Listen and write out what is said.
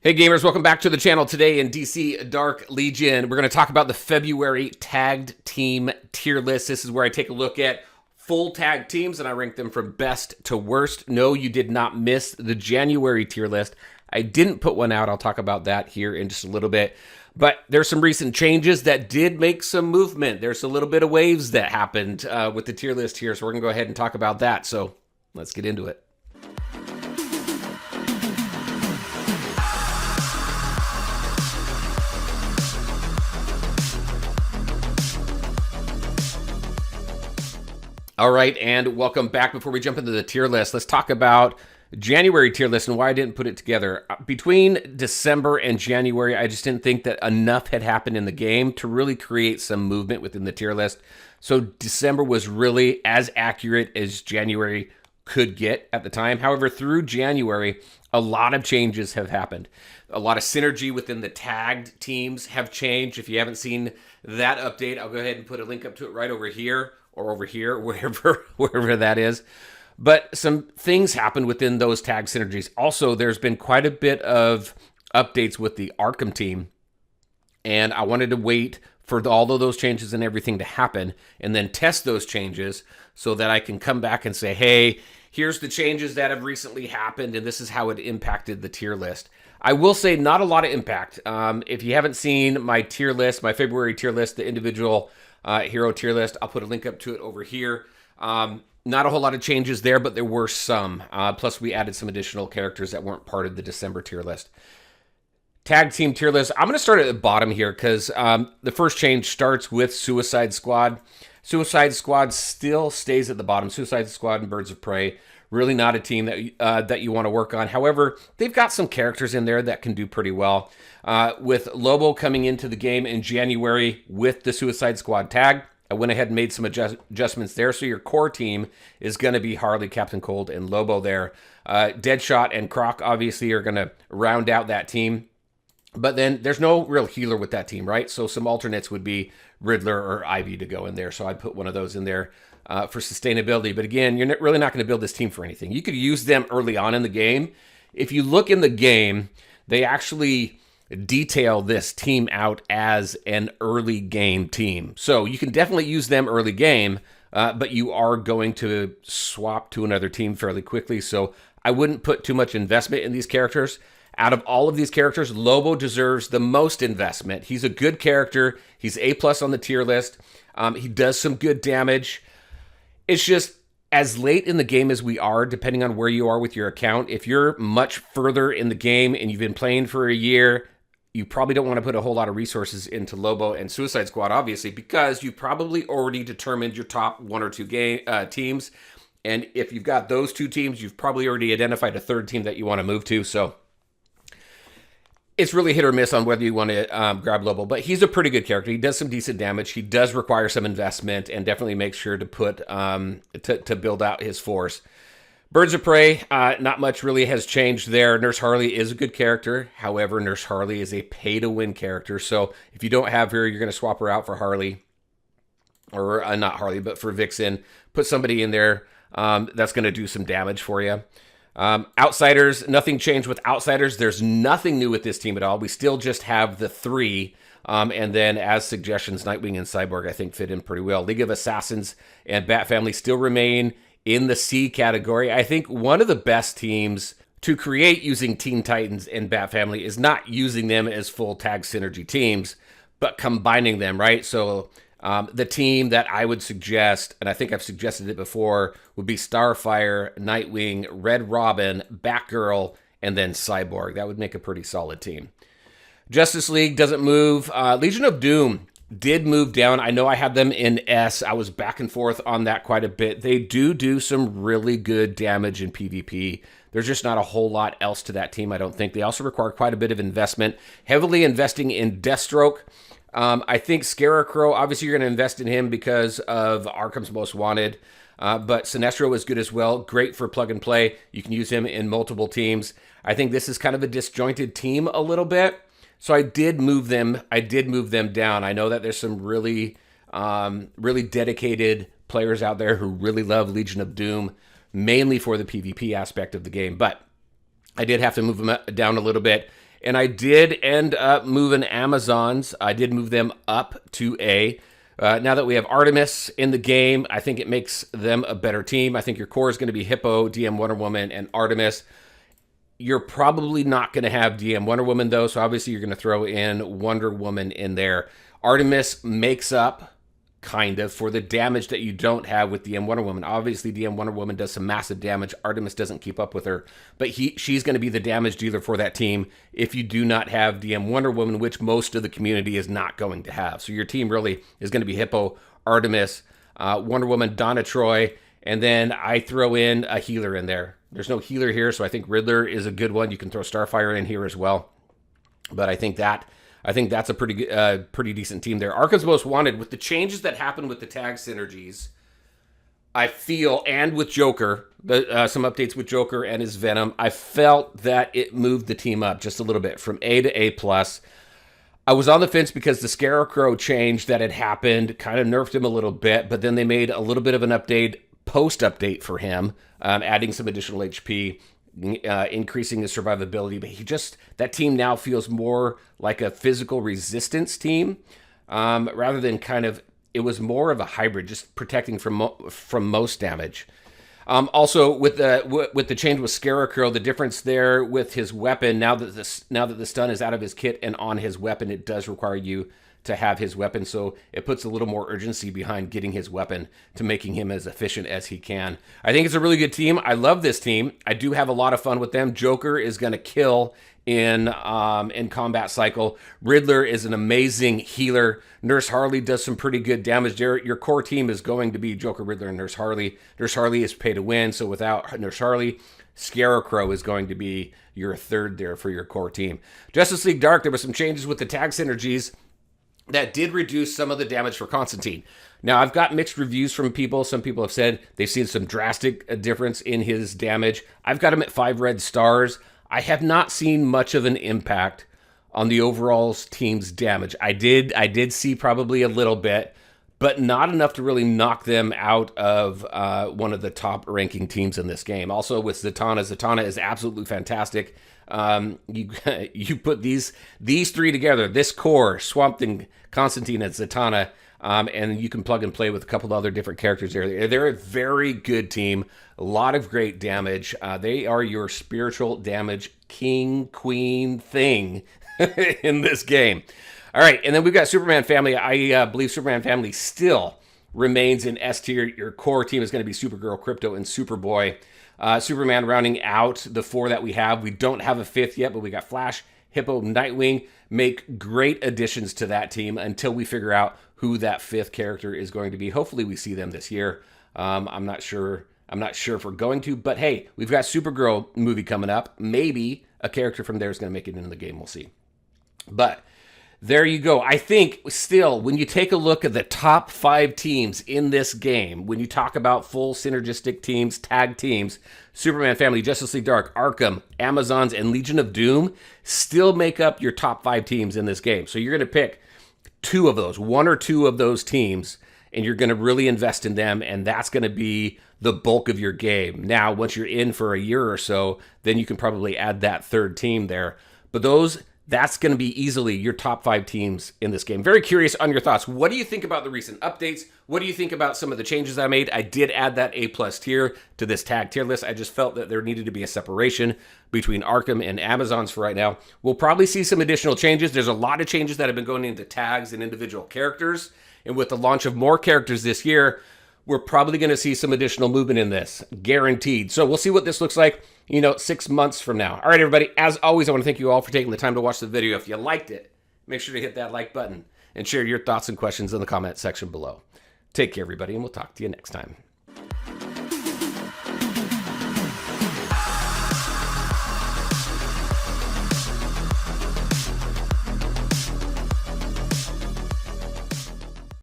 Hey gamers, welcome back to the channel. Today in DC Dark Legion, we're going to talk about the February tagged team tier list. This is where I take a look at full tag teams and I rank them from best to worst. No, you did not miss the January tier list. I didn't put one out. I'll talk about that here in just a little bit. But there's some recent changes that did make some movement. There's a little bit of waves that happened with the tier list here, so we're going to go ahead and talk about that. So let's get into it. All right, and welcome back. Before we jump into the tier list, let's talk about January tier list and why I didn't put it together. Between December and January, I just didn't think that enough had happened in the game to really create some movement within the tier list. So December was really as accurate as January could get at the time. However, through January, a lot of changes have happened. A lot of synergy within the tagged teams have changed. If you haven't seen that update, I'll go ahead and put a link up to it right over here or over here, wherever that is. But some things happened within those tag synergies. Also, there's been quite a bit of updates with the Arkham team, and I wanted to wait for all of those changes and everything to happen and then test those changes so that I can come back and say, hey, here's the changes that have recently happened, and this is how it impacted the tier list. I will say not a lot of impact. If you haven't seen my tier list, my February tier list, the individual hero tier list, I'll put a link up to it over here. Not a whole lot of changes there, but there were some. Plus, we added some additional characters that weren't part of the December tier list. Tag team tier list. I'm going to start at the bottom here because the first change starts with Suicide Squad. Suicide Squad still stays at the bottom. Suicide Squad and Birds of Prey, really not a team that you want to work on. However, they've got some characters in there that can do pretty well. With Lobo coming into the game in January with the Suicide Squad tag, I went ahead and made some adjustments there. So your core team is going to be Harley, Captain Cold, and Lobo there. Deadshot and Croc obviously are going to round out that team. But then there's no real healer with that team, right? So some alternates would be Riddler or Ivy to go in there. So I'd put one of those in there for sustainability. But again, you're really not going to build this team for anything. You could use them early on in the game. If you look in the game, they actually detail this team out as an early game team. So you can definitely use them early game, but you are going to swap to another team fairly quickly. So I wouldn't put too much investment in these characters. Out of all of these characters, Lobo deserves the most investment. He's a good character. He's A+ on the tier list. He does some good damage. It's just as late in the game as we are, depending on where you are with your account, if you're much further in the game and you've been playing for a year, you probably don't want to put a whole lot of resources into Lobo and Suicide Squad, obviously, because you've probably already determined your top one or two teams. And if you've got those two teams, you've probably already identified a third team that you want to move to. So it's really hit or miss on whether you want to grab Lobo, but he's a pretty good character. He does some decent damage. He does require some investment, and definitely make sure to put to build out his force. Birds of Prey, not much really has changed there. Nurse Harley is a good character. However, Nurse Harley is a pay-to-win character, so if you don't have her, you're going to swap her out for Harley, or not Harley, but for Vixen. Put somebody in there that's going to do some damage for you. Outsiders, nothing changed with Outsiders. There's nothing new with this team at all. We still just have the three. And then as suggestions, Nightwing and Cyborg, I think, fit in pretty well. League of Assassins and Bat Family still remain in the C category. I think one of the best teams to create using Teen Titans and Bat Family is not using them as full tag synergy teams, but combining them, right? So the team that I would suggest, and I think I've suggested it before, would be Starfire, Nightwing, Red Robin, Batgirl, and then Cyborg. That would make a pretty solid team. Justice League doesn't move. Legion of Doom did move down. I know I had them in S. I was back and forth on that quite a bit. They do some really good damage in PvP. There's just not a whole lot else to that team, I don't think. They also require quite a bit of investment, heavily investing in Deathstroke. I think Scarecrow, obviously you're going to invest in him because of Arkham's Most Wanted, but Sinestro is good as well. Great for plug and play. You can use him in multiple teams. I think this is kind of a disjointed team a little bit. So I did move them down. I know that there's some really dedicated players out there who really love Legion of Doom, mainly for the PvP aspect of the game. But I did have to move them down a little bit. And I did end up moving Amazons. I did move them up to A. Now that we have Artemis in the game, I think it makes them a better team. I think your core is going to be Hippo, DM Wonder Woman, and Artemis. You're probably not going to have DM Wonder Woman, though, so obviously you're going to throw in Wonder Woman in there. Artemis makes up, kind of, for the damage that you don't have with DM Wonder Woman. Obviously, DM Wonder Woman does some massive damage. Artemis doesn't keep up with her, but she's going to be the damage dealer for that team if you do not have DM Wonder Woman, which most of the community is not going to have. So your team really is going to be Hippo, Artemis, Wonder Woman, Donna Troy, and then I throw in a healer in there. There's no healer here, so I think Riddler is a good one. You can throw Starfire in here as well, but I think that's a pretty decent team there. Arkham's Most Wanted, with the changes that happened with the tag synergies, I feel, and with Joker, some updates with Joker and his Venom, I felt that it moved the team up just a little bit from A to A+. I was on the fence because the Scarecrow change that had happened kind of nerfed him a little bit, but then they made a little bit of an update, post-update for him, adding some additional HP, increasing his survivability, but that team now feels more like a physical resistance team, rather than it was more of a hybrid, just protecting from most damage. Also, with the change with Scarecrow, the difference there with his weapon, now that the stun is out of his kit and on his weapon, it does require you to have his weapon, so it puts a little more urgency behind getting his weapon to making him as efficient as he can. I think it's a really good team. I love this team. I do have a lot of fun with them. Joker is going to kill in combat cycle. Riddler is an amazing healer. Nurse Harley does some pretty good damage there. Your core team is going to be Joker, Riddler, and Nurse Harley. Nurse Harley is pay to win, so without Nurse Harley, Scarecrow is going to be your third there for your core team. Justice League Dark, there were some changes with the tag synergies that did reduce some of the damage for Constantine. Now, I've got mixed reviews from people. Some people have said they've seen some drastic difference in his damage. I've got him at 5 red stars. I have not seen much of an impact on the overall team's damage. I did see probably a little bit, but not enough to really knock them out of one of the top ranking teams in this game. Also with Zatanna is absolutely fantastic. You put these three together, this core, Swamp Thing, Constantine, and Zatanna, and you can plug and play with a couple of other different characters there. They're a very good team, a lot of great damage. They are your spiritual damage king, queen thing in this game. All right, and then we've got Superman Family. I believe Superman Family still remains in S tier. Your core team is going to be Supergirl, Crypto, and Superboy. Superman rounding out the 4 that we have. We don't have a 5th yet, but we got Flash, Hippo, Nightwing. Make great additions to that team until we figure out who that 5th character is going to be. Hopefully we see them this year. I'm not sure if we're going to, but hey, we've got Supergirl movie coming up. Maybe a character from there is going to make it into the game. We'll see. But there you go. I think still, when you take a look at the top 5 teams in this game, when you talk about full synergistic teams, tag teams, Superman Family, Justice League Dark, Arkham, Amazons, and Legion of Doom still make up your top 5 teams in this game. So you're going to pick 2 of those, 1 or 2 of those teams, and you're going to really invest in them, and that's going to be the bulk of your game. Now, once you're in for a year or so, then you can probably add that 3rd team there. But that's going to be easily your top 5 teams in this game. Very curious on your thoughts. What do you think about the recent updates? What do you think about some of the changes I made? I did add that A+ tier to this tag tier list. I just felt that there needed to be a separation between Arkham and Amazons for right now. We'll probably see some additional changes. There's a lot of changes that have been going into tags and individual characters. And with the launch of more characters this year, we're probably going to see some additional movement in this, guaranteed. So we'll see what this looks like, 6 months from now. All right, everybody, as always, I want to thank you all for taking the time to watch the video. If you liked it, make sure to hit that like button and share your thoughts and questions in the comment section below. Take care, everybody, and we'll talk to you next time.